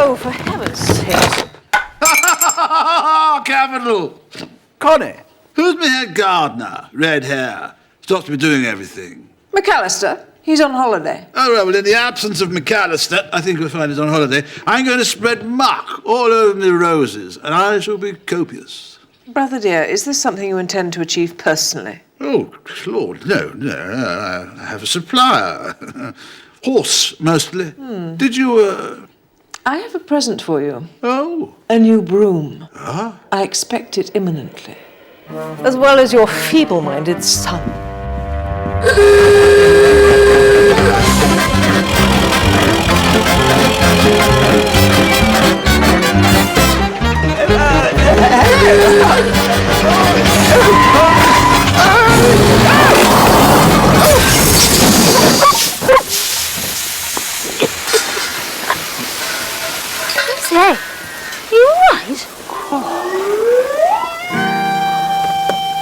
Oh, for heaven's sake. Capital! Connie. Who's my head gardener? Red hair. Stops me doing everything. McAllister, he's on holiday. Oh, well, in the absence of McAllister, I think we'll find he's on holiday, I'm going to spread muck all over the roses, and I shall be copious. Brother dear, is this something you intend to achieve personally? Oh, Lord, no. I have a supplier. Horse, mostly. Did you, I have a present for you. Oh. A new broom. Ah? I expect it imminently. As well as your feeble-minded son. Say, you all right?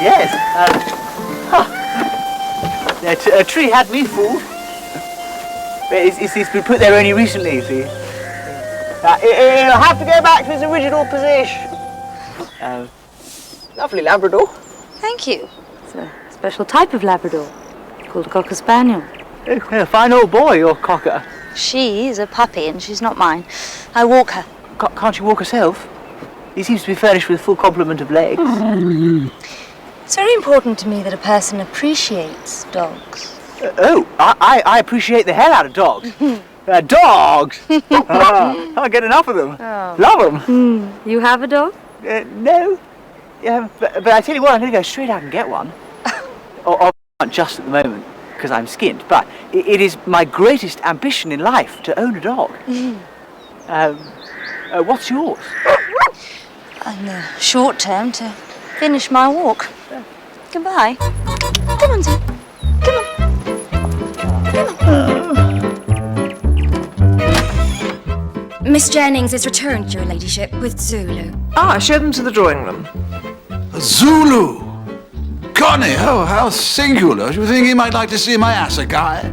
Yes. A tree had me fooled. It's been put there only recently, you see. It'll have to go back to its original position. Lovely Labrador. Thank you. It's a special type of Labrador, called a Cocker Spaniel. A fine old boy, your cocker. She is a puppy and she's not mine. I walk her. Can't she walk herself? He seems to be furnished with a full complement of legs. It's very important to me that a person appreciates dogs. I appreciate the hell out of dogs. Dogs! I can't get enough of them. Oh. Love them. You have a dog? No. But I tell you what, I'm going to go straight out and get one. or not just at the moment, because I'm skint, but it is my greatest ambition in life to own a dog. What's yours? In the short term, to finish my walk. Goodbye. Come on, Zee. Come on. Miss Jennings is returned, Your Ladyship, with Zulu. Show them to the drawing room. Zulu! Connie, oh, how singular. Do you think he might like to see my assegai?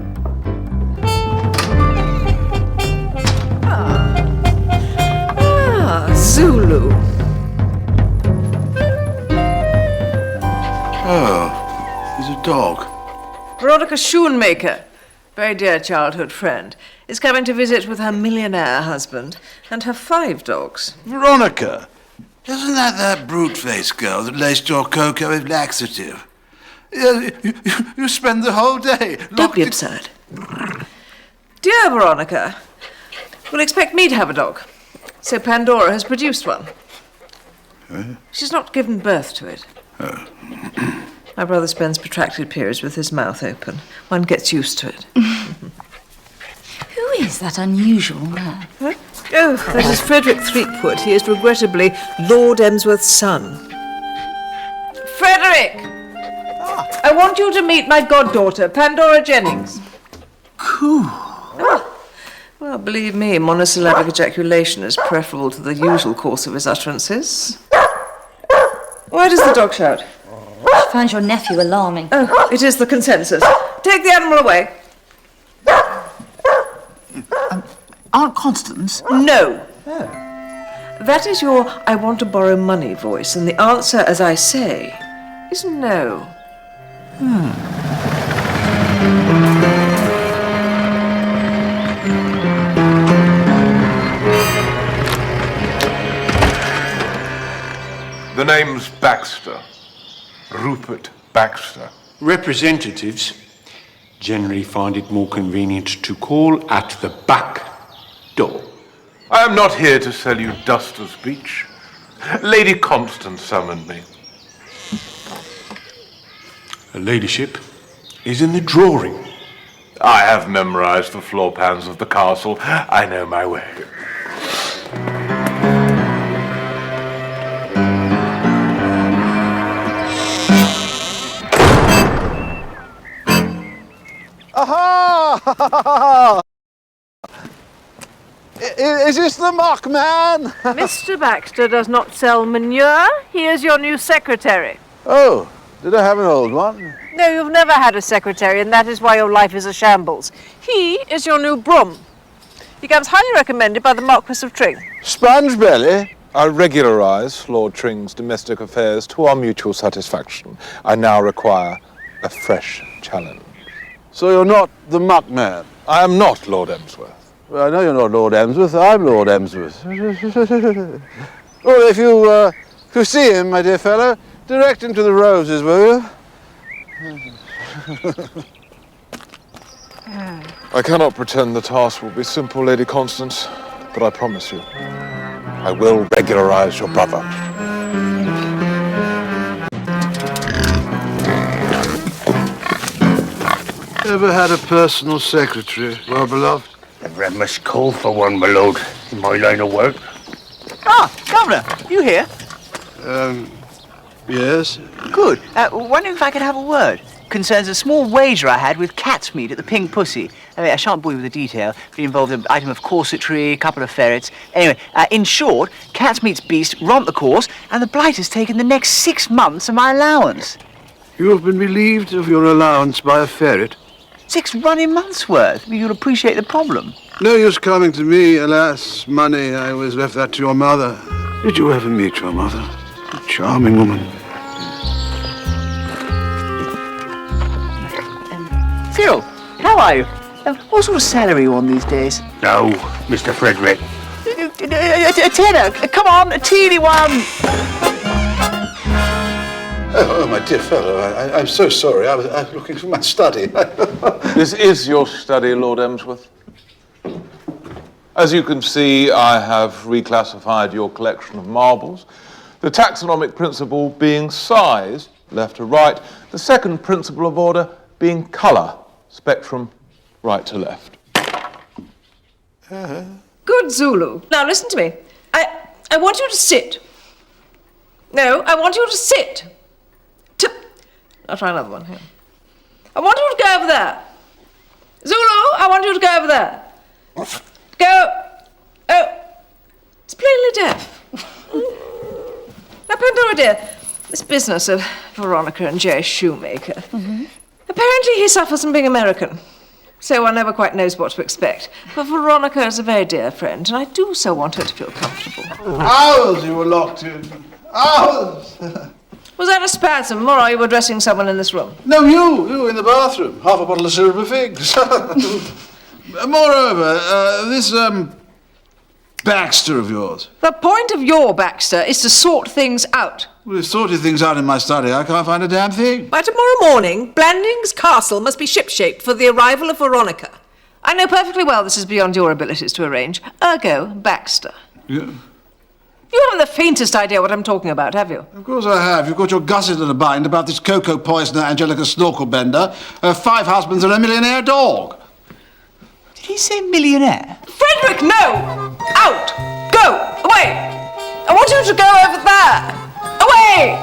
Zulu. Oh, he's a dog. Veronica Schoonmaker, very dear childhood friend, is coming to visit with her millionaire husband and her 5 dogs. Veronica, isn't that brute-faced girl that laced your cocoa with laxative? You spend the whole day... Don't be absurd. Dear Veronica, we'll expect me to have a dog. So Pandora has produced one. She's not given birth to it. My brother spends protracted periods with his mouth open. One gets used to it. Who is that unusual man? What? Oh, that is Frederick Threepwood. He is regrettably Lord Emsworth's son. Frederick! I want you to meet my goddaughter, Pandora Jennings. Cool. Well, believe me, monosyllabic ejaculation is preferable to the usual course of his utterances. Why does the dog shout? She finds your nephew alarming. Oh, it is the consensus. Take the animal away. Aunt Constance? No. That is your I want to borrow money voice, and the answer, as I say, is no. The name's Baxter. Rupert Baxter. Representatives generally find it more convenient to call at the back door. I am not here to sell you Duster's Beach. Lady Constance summoned me. Her ladyship is in the drawing. I have memorized the floor plans of the castle. I know my way. Aha! Is this the mock man? Mr. Baxter does not sell manure. He is your new secretary. Oh, did I have an old one? No, you've never had a secretary, and that is why your life is a shambles. He is your new broom. He comes highly recommended by the Marquis of Tring. Sponge belly? I regularise Lord Tring's domestic affairs to our mutual satisfaction. I now require a fresh challenge. So you're not the muck man? I am not Lord Emsworth. Well, I know you're not Lord Emsworth. I'm Lord Emsworth. Well, if you see him, my dear fellow, direct him to the roses, will you? I cannot pretend the task will be simple, Lady Constance, but I promise you, I will regularise your brother. Ever had a personal secretary, well beloved? Never had much call for one, my lord, in my line of work. Ah, Governor, you here? Yes. Good. Wondering if I could have a word. Concerns a small wager I had with cat's meat at the Pink Pussy. I mean, I shan't bore you with the detail. It involved an item of corsetry, a couple of ferrets. Anyway, in short, cat's meat's beast romped the course, and the blight has taken the next 6 months of my allowance. You have been relieved of your allowance by a ferret? 6 running months' worth. You'll appreciate the problem. No use coming to me, alas. Money, I always left that to your mother. Did you ever meet your mother? A charming woman. Cyril, how are you? What sort of salary are you on these days? No, Mr. Frederick. A tenner. Come on, a teeny one. Oh, my dear fellow, I'm so sorry. I was looking for my study. This is your study, Lord Emsworth. As you can see, I have reclassified your collection of marbles. The taxonomic principle being size, left to right. The second principle of order being colour, spectrum, right to left. Good Zulu. Now listen to me. I want you to sit. No, I want you to sit. I'll try another one here. I want you to go over there. Zulu, I want you to go over there. Go. Oh, it's plainly deaf. Now, Pandora dear, this business of Veronica and Jay Shoemaker. Apparently he suffers from being American. So one never quite knows what to expect. But Veronica is a very dear friend, and I do so want her to feel comfortable. Hours you were locked in. Hours! Was that a spasm, or are you addressing someone in this room? No, you in the bathroom. Half a bottle of syrup of figs. Moreover, this, Baxter of yours. The point of your Baxter is to sort things out. Well, we've sorted things out in my study. I can't find a damn thing. By tomorrow morning, Blandings Castle must be shipshape for the arrival of Veronica. I know perfectly well this is beyond your abilities to arrange. Ergo, Baxter. Yeah. You haven't the faintest idea what I'm talking about, have you? Of course I have. You've got your gusset in a bind about this cocoa poisoner Angelica Snorkelbender, her 5 husbands and a millionaire dog. Did he say millionaire? Frederick, no! Out! Go! Away! I want you to go over there! Away!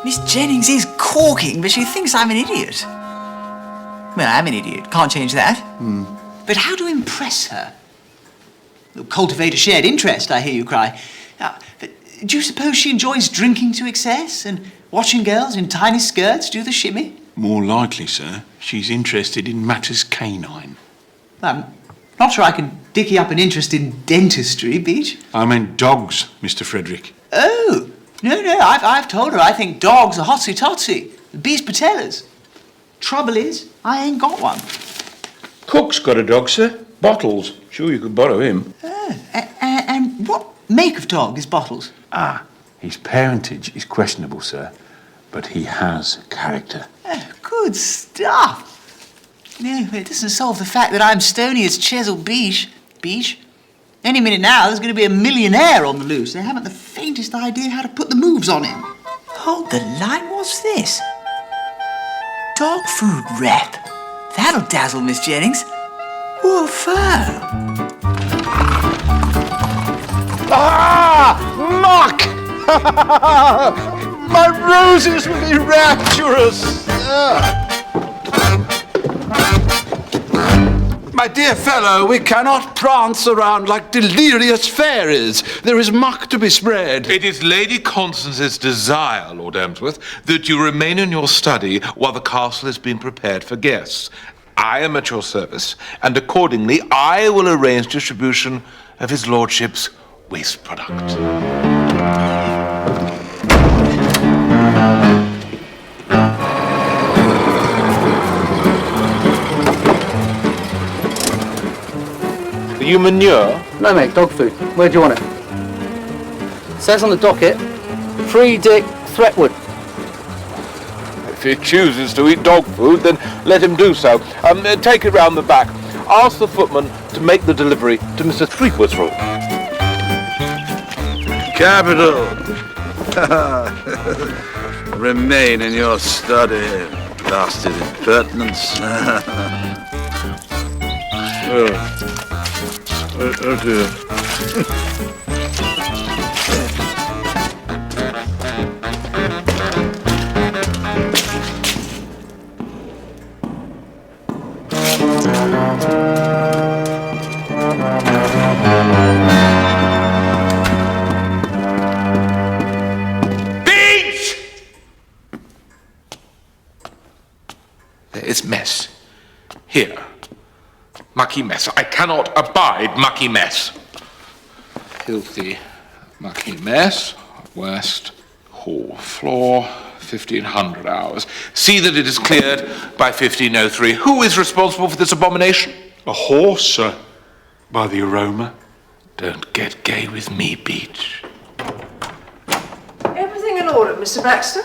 Miss Jennings is corking, but she thinks I'm an idiot. Well, I'm an idiot. Can't change that. But how to impress her? Cultivate a shared interest, I hear you cry. But do you suppose she enjoys drinking to excess and watching girls in tiny skirts do the shimmy? More likely, sir, she's interested in matters canine. I'm not sure I can dicky up an interest in dentistry, Beach. I meant dogs, Mr. Frederick. Oh, no, I've told her I think dogs are hotsy-totsy, beast patellas. Trouble is, I ain't got one. Cook's got a dog, sir. Bottles. Sure you could borrow him. And what make of dog is Bottles? His parentage is questionable, sir, but he has character. Good stuff. No, it doesn't solve the fact that I'm stony as Chesil Beach. Any minute now, there's going to be a millionaire on the loose. They haven't the faintest idea how to put the moves on him. Hold the line, what's this? Dog food rep. That'll dazzle Miss Jennings. Woof-o. Muck! My roses will be rapturous! My dear fellow, we cannot prance around like delirious fairies. There is muck to be spread. It is Lady Constance's desire, Lord Emsworth, that you remain in your study while the castle is being prepared for guests. I am at your service, and accordingly, I will arrange distribution of His Lordship's waste product. Are you manure? No, mate, dog food. Where do you want it? Says on the docket, free dick Threatwood. If he chooses to eat dog food, then let him do so. Take it round the back. Ask the footman to make the delivery to Mr. Threepwood's room. Capital. Remain in your study, blasted impertinence. Oh dear. Beach! There is mess. Here. Mucky mess. I cannot abide mucky mess. Filthy mucky mess. West hall floor. 1500 hours. See that it is cleared by 1503. Who is responsible for this abomination? A horse, sir, by the aroma. Don't get gay with me, Beach. Everything in order, Mr. Baxter?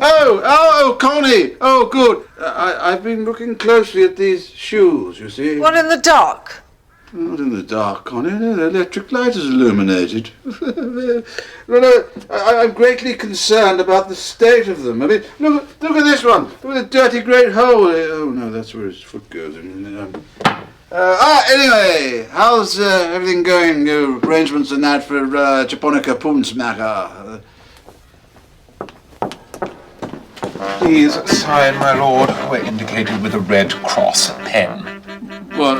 Oh, Connie! Oh, good. I've been looking closely at these shoes, you see. What, in the dark? Not in the dark, Connie. The electric light is illuminated. No, I'm greatly concerned about the state of them. I mean, look at this one. Look at the dirty great hole. Oh, no, that's where his foot goes. Anyway, how's everything going? Arrangements and that for Japonica Poonsmacher? Please sign, my lord, where indicated with a red cross pen. What,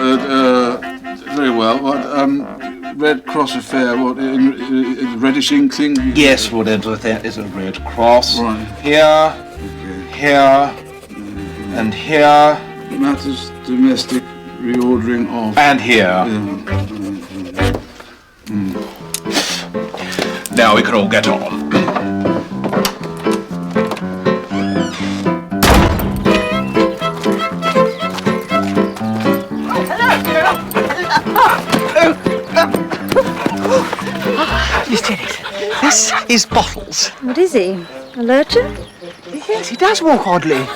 very well. What, Red Cross affair, what, in reddish ink thing? Yes, Lord Edward, there is a red cross. Right. Here, here, and here. Matters domestic reordering of... And here. Now we can all get on. Miss Jennings, this is Bottles. What is he? A lurcher? Yes, he does walk oddly.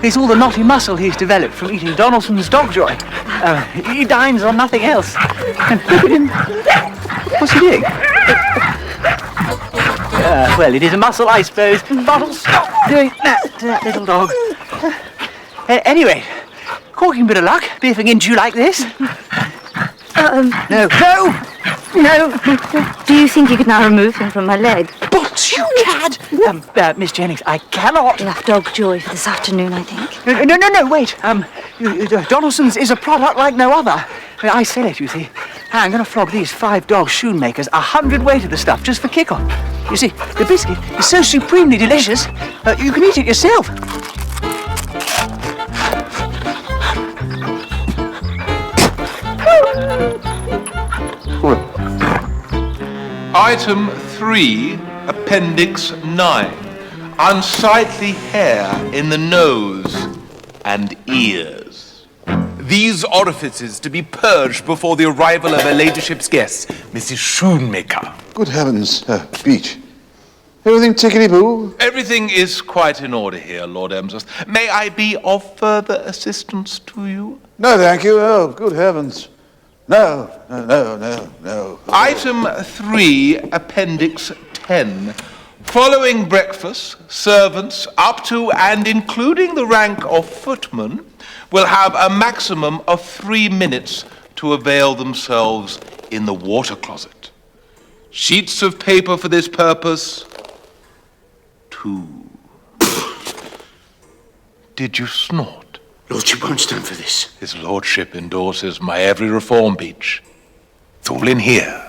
It's all the knotty muscle he's developed from eating Donaldson's dog joy. He dines on nothing else. And look at him. What's he doing? Well, it is a muscle, I suppose. Bottles, stop doing that to that little dog. Anyway, corking bit of luck, biffing into you like this. No. Do you think you could now remove him from my leg? But you cad! Miss Jennings, I cannot. Enough dog joy for this afternoon, I think. No, wait. Donaldson's is a product like no other. I sell it, you see. I'm going to flog these 5 dog shoemakers 100 weight of the stuff just for kick-off. You see, the biscuit is so supremely delicious, you can eat it yourself. Item 3, Appendix 9. Unsightly hair in the nose and ears. These orifices to be purged before the arrival of her ladyship's guest, Mrs. Shoemaker. Good heavens, Beach. Everything tickety-boo? Everything is quite in order here, Lord Emsworth. May I be of further assistance to you? No, thank you. Oh, good heavens. No. Item 3, Appendix 10. Following breakfast, servants up to and including the rank of footman will have a maximum of 3 minutes to avail themselves in the water closet. Sheets of paper for this purpose, 2. Did you snort? Lordship won't stand for this. His lordship endorses my every reform, Beach. It's all in here.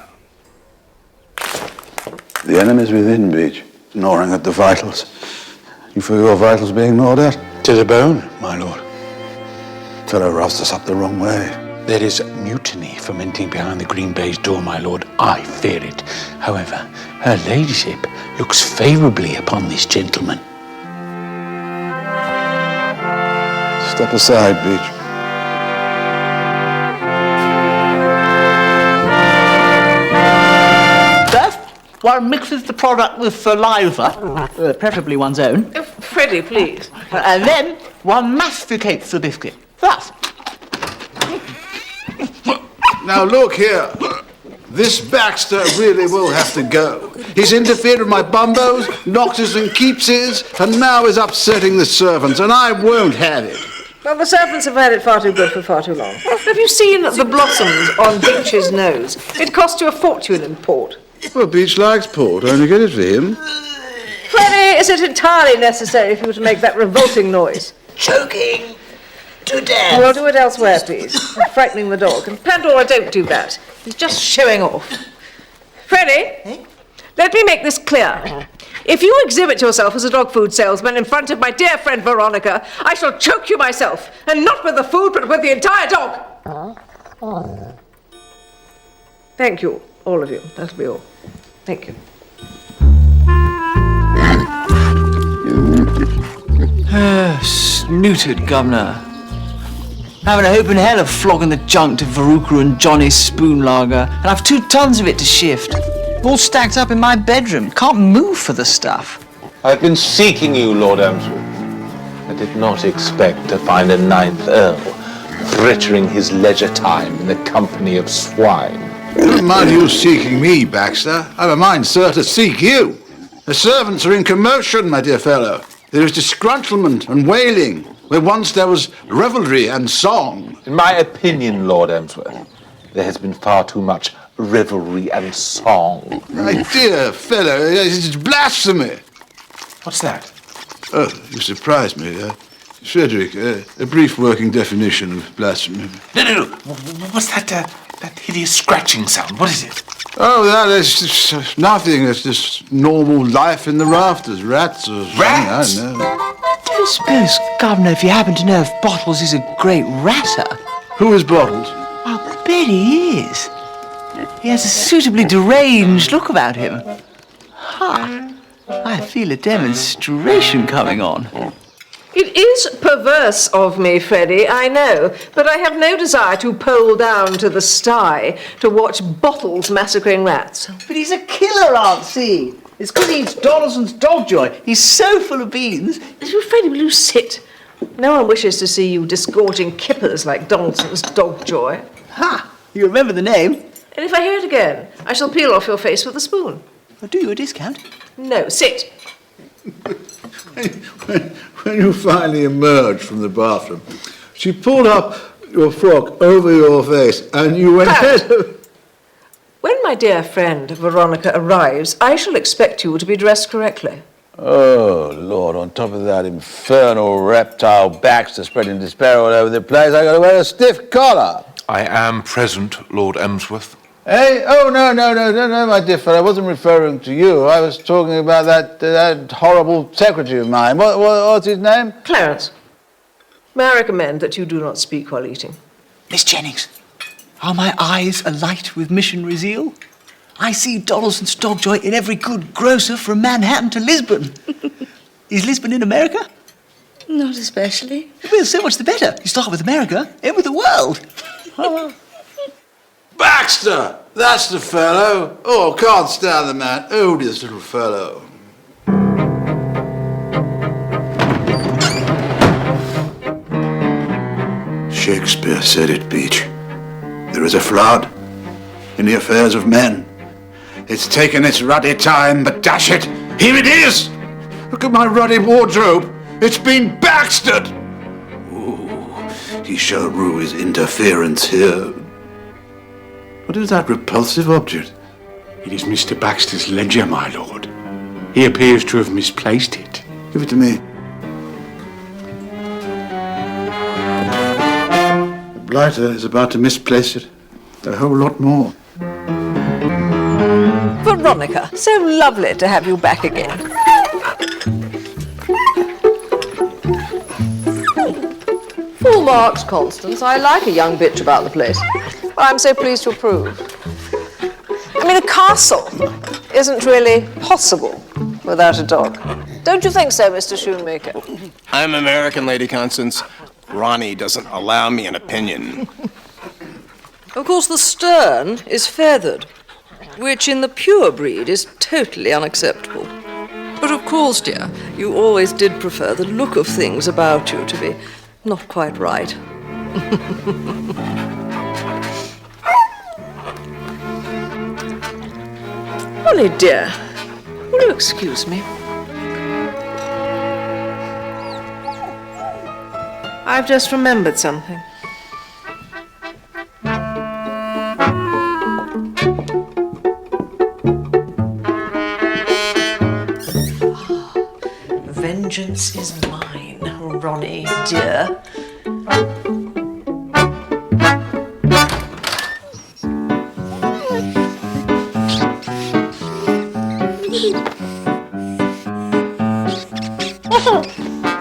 The enemy's within, Beach, gnawing at the vitals. You feel your vitals being gnawed at? To the bone, my lord. Fellow roughs us up the wrong way. There is mutiny fermenting behind the green baize door, my lord. I fear it. However, her ladyship looks favourably upon this gentleman. Step aside, Beach. One mixes the product with saliva, preferably one's own. Freddie, please. And then one masticates the biscuit. Thus. Now look here. This Baxter really will have to go. He's interfered with my bumbos, knocked us and keepsies, and now is upsetting the servants, and I won't have it. Well, the servants have had it far too good for far too long. Have you seen the blossoms on Beach's nose? It cost you a fortune in port. Well, Beach likes port. Only get it for him. Freddie, is it entirely necessary for you to make that revolting noise? Choking to death. Well, do it elsewhere, please. You're frightening the dog. And Pandora, don't do that. He's just showing off. Freddie, let me make this clear. If you exhibit yourself as a dog food salesman in front of my dear friend Veronica, I shall choke you myself. And not with the food, but with the entire dog. Thank you, all of you. That'll be all. Thank you. Snooted, Governor. Having a hope in hell of flogging the junk to Veruca and Johnny's spoon lager, and I've 2 tons of it to shift. All stacked up in my bedroom. Can't move for the stuff. I've been seeking you, Lord Emsworth. I did not expect to find a 9th Earl frittering his leisure time in the company of swine. I don't mind you seeking me, Baxter. I've a mind, sir, to seek you. The servants are in commotion, my dear fellow. There is disgruntlement and wailing, where once there was revelry and song. In my opinion, Lord Emsworth, there has been far too much revelry and song. My dear fellow, it's blasphemy. What's that? Oh, you surprised me. Frederick, a brief working definition of blasphemy. No. What's that hideous scratching sound? What is it? Oh, that is just nothing. It's just normal life in the rafters. Rats or something. Rats? I don't know. I don't suppose, Governor, if you happen to know if Bottles is a great ratter. Who is Bottles? I bet he is. He has a suitably deranged look about him. Ha! I feel a demonstration coming on. It is perverse of me, Freddie, I know, but I have no desire to pole down to the sty to watch Bottles massacring rats. But he's a killer, Aunt C. It's because he eats Donaldson's dog joy. He's so full of beans. Freddie, will you sit? No one wishes to see you disgorging kippers like Donaldson's dog joy. Ha! You remember the name? And if I hear it again, I shall peel off your face with a spoon. I'll do you a discount. No, sit. When you finally emerged from the bathroom, she pulled up your frock over your face and you went ahead of... When my dear friend Veronica arrives, I shall expect you to be dressed correctly. Oh, Lord, on top of that infernal reptile Baxter spreading despair all over the place, I got to wear a stiff collar. I am present, Lord Emsworth. Hey? Oh, no, my dear fellow. I wasn't referring to you. I was talking about that horrible secretary of mine. What's his name? Clarence, may I recommend that you do not speak while eating? Miss Jennings, are my eyes alight with missionary zeal? I see Donaldson's dog joy in every good grocer from Manhattan to Lisbon. Is Lisbon in America? Not especially. Well, so much the better. You start with America, end with the world. Baxter! That's the fellow. Oh, can't stand the man. Odious little fellow. Shakespeare said it, Beach. There is a flood in the affairs of men. It's taken its ruddy time, but dash it, here it is! Look at my ruddy wardrobe. It's been Baxtered! Ooh, he shall rue his interference here. What is that repulsive object? It is Mr. Baxter's ledger, my lord. He appears to have misplaced it. Give it to me. blighter is about to misplace it a whole lot more. Veronica, so lovely to have you back again. Full marks, Constance. I like a young bitch about the place. Well, I'm so pleased to approve. I mean, a castle isn't really possible without a dog. Don't you think so, Mr. Shoemaker? I'm American, Lady Constance. Ronnie doesn't allow me an opinion. Of course, the stern is feathered, which in the pure breed is totally unacceptable. But of course, dear, you always did prefer the look of things about you to be not quite right. Molly, dear, will you excuse me? I've just remembered something. Vengeance is mine, Ronnie, dear.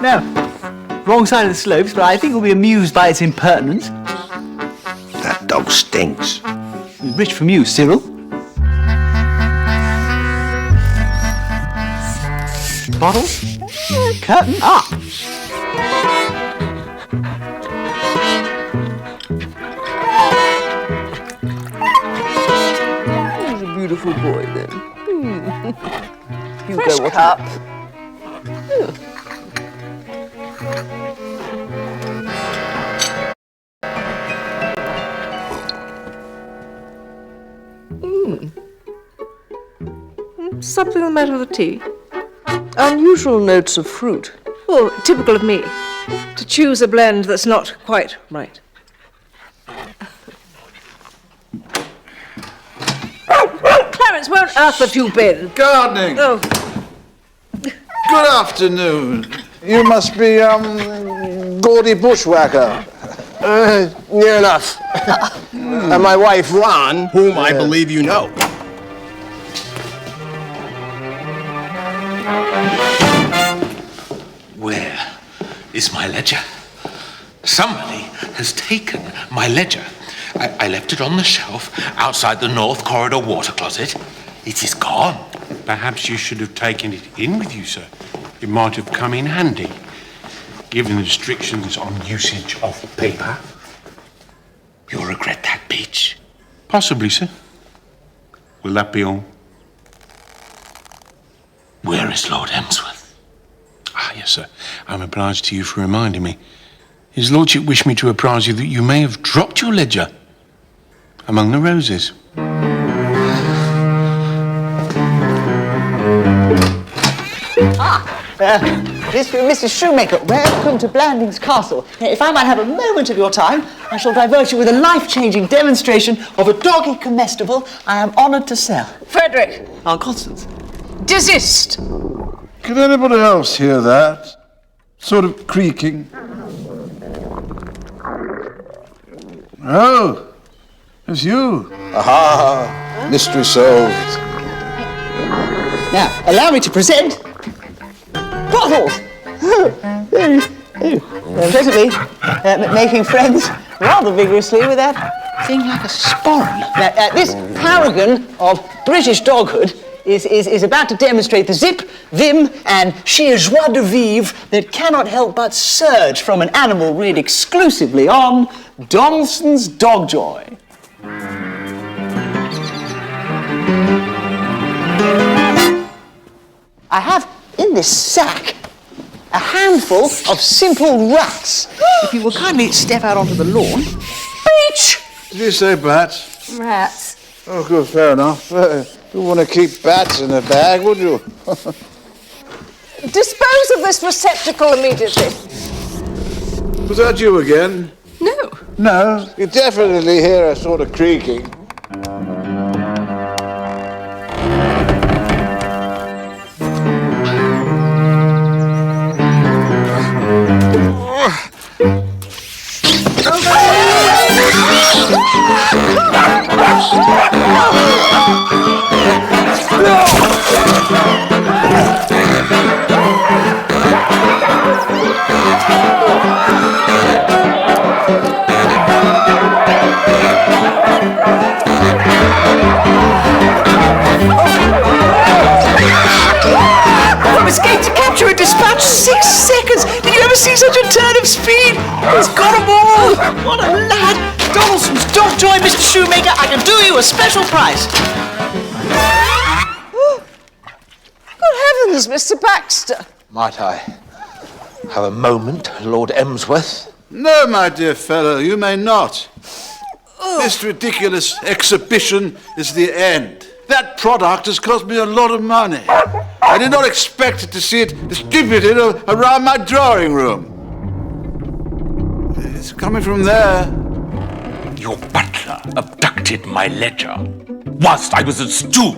No, wrong side of the slopes, but I think we'll be amused by its impertinence. That dog stinks. Rich from you, Cyril. Bottle? Curtain up. He's a beautiful boy, then. Fresh cup. Something the matter with the tea? Unusual notes of fruit. Well, typical of me, to choose a blend that's not quite right. Clarence, where on earth have you been? Gardening. Oh. Good afternoon. You must be, gaudy bushwhacker. Near enough. And my wife, Ron, whom I believe you know. Where is my ledger? Somebody has taken my ledger. I left it on the shelf outside the North Corridor water closet. It is gone. Perhaps you should have taken it in with you, sir. It might have come in handy, given the restrictions on usage of paper. You'll regret that, Peach. Possibly, sir. Will that be all? Where is Lord Emsworth? Ah, yes, sir. I'm obliged to you for reminding me. His lordship wished me to apprise you that you may have dropped your ledger among the roses. Mr. Shoemaker, welcome to Blandings Castle. If I might have a moment of your time, I shall divert you with a life-changing demonstration of a doggy comestible I am honoured to sell. Frederick! Aunt Constance. Desist! Could anybody else hear that? Sort of creaking. Oh, it's you. Aha, mystery solved. Now, allow me to present Bottles! Presently, making friends rather vigorously with that thing like a sporran. Now, this paragon of British doghood is about to demonstrate the zip, vim, and sheer joie de vivre that cannot help but surge from an animal reared exclusively on Donaldson's Dogjoy. I have in this sack a handful of simple rats. If you will kindly step out onto the lawn. Beach! Did you say bats? Rats. Oh, good, fair enough. You wouldn't want to keep bats in a bag, would you? Dispose of this receptacle immediately. Was that you again? No. No. You definitely hear a sort of creaking. From escape to capture and dispatch, 6 seconds! Did you ever see such a turn of speed? He's got 'em all! What a lad! Donaldson's dog toy, Mr. Shoemaker, I can do you a special price. Good heavens, Mr. Baxter. Might I have a moment, Lord Emsworth? No, my dear fellow, you may not. This ridiculous exhibition is the end. That product has cost me a lot of money. I did not expect to see it distributed around my drawing room. It's coming from there. Your butler abducted my ledger whilst I was at stool.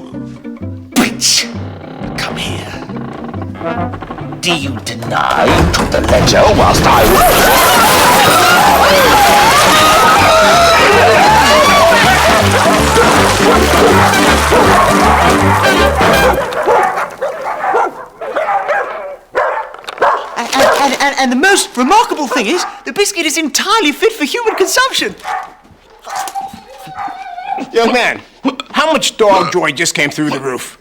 Bitch! Come here. Do you deny you took the ledger whilst I was... And the most remarkable thing is, the biscuit is entirely fit for human consumption. Young man, how much dog joy just came through the roof?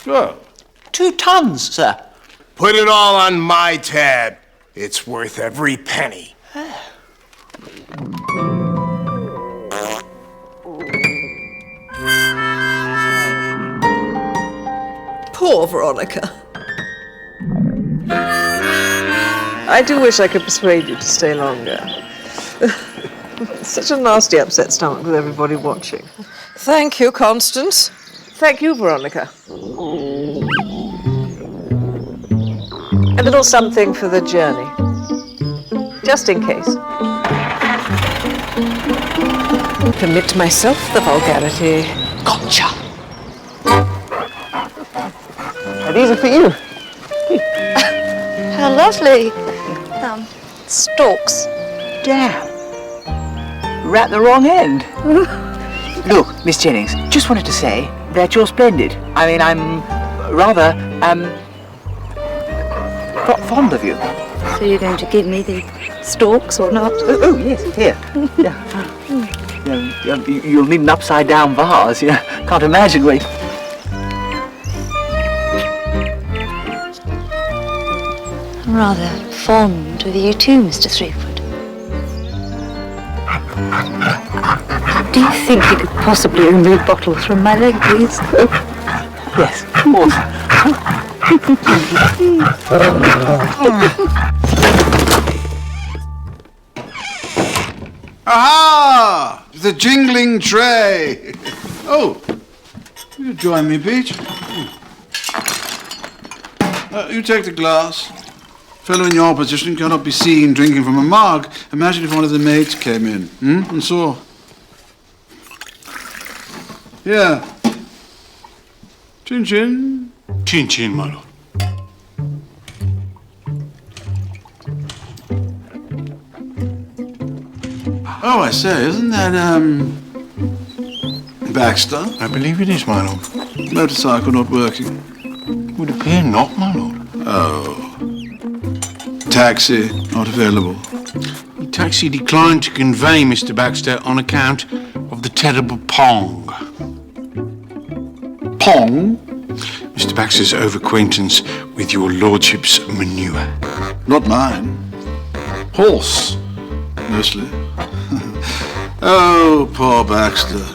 Sure. 2 tons, sir. Put it all on my tab. It's worth every penny. Poor Veronica. I do wish I could persuade you to stay longer. Such a nasty upset stomach with everybody watching. Thank you, Constance. Thank you, Veronica. A little something for the journey. Just in case. Permit myself the vulgarity. Gotcha. These are for you. How lovely. Stalks. Damn. Right the wrong end. Look, Miss Jennings, just wanted to say that you're splendid. I mean, I'm rather, fond of you. So you're going to give me the stalks or not? Oh yes, here. Yeah. You'll need an upside-down vase. You know, can't imagine where. I'm rather fond of you too, Mr. Threepwood. Do you think you could possibly remove bottles from my leg, please? Yes, of course. Aha! The jingling tray. Oh, you join me, Beach. You take the glass. Fellow in your position cannot be seen drinking from a mug. Imagine if one of the maids came in, and saw. Yeah. Chin chin. Chin chin, my lord. Oh, I say, isn't that, Baxter? I believe it is, my lord. Motorcycle not working. Would appear not, my lord. Oh. Taxi not available. The taxi declined to convey Mr. Baxter on account of the terrible pong. Pong? Mr. Baxter's over-acquaintance with your lordship's manure. Not mine. Horse, mostly. Oh, poor Baxter.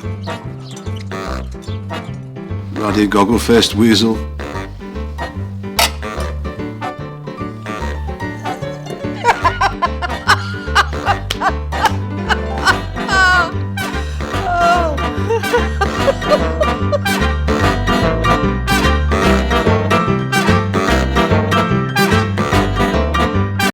Ruddy, goggle-faced weasel.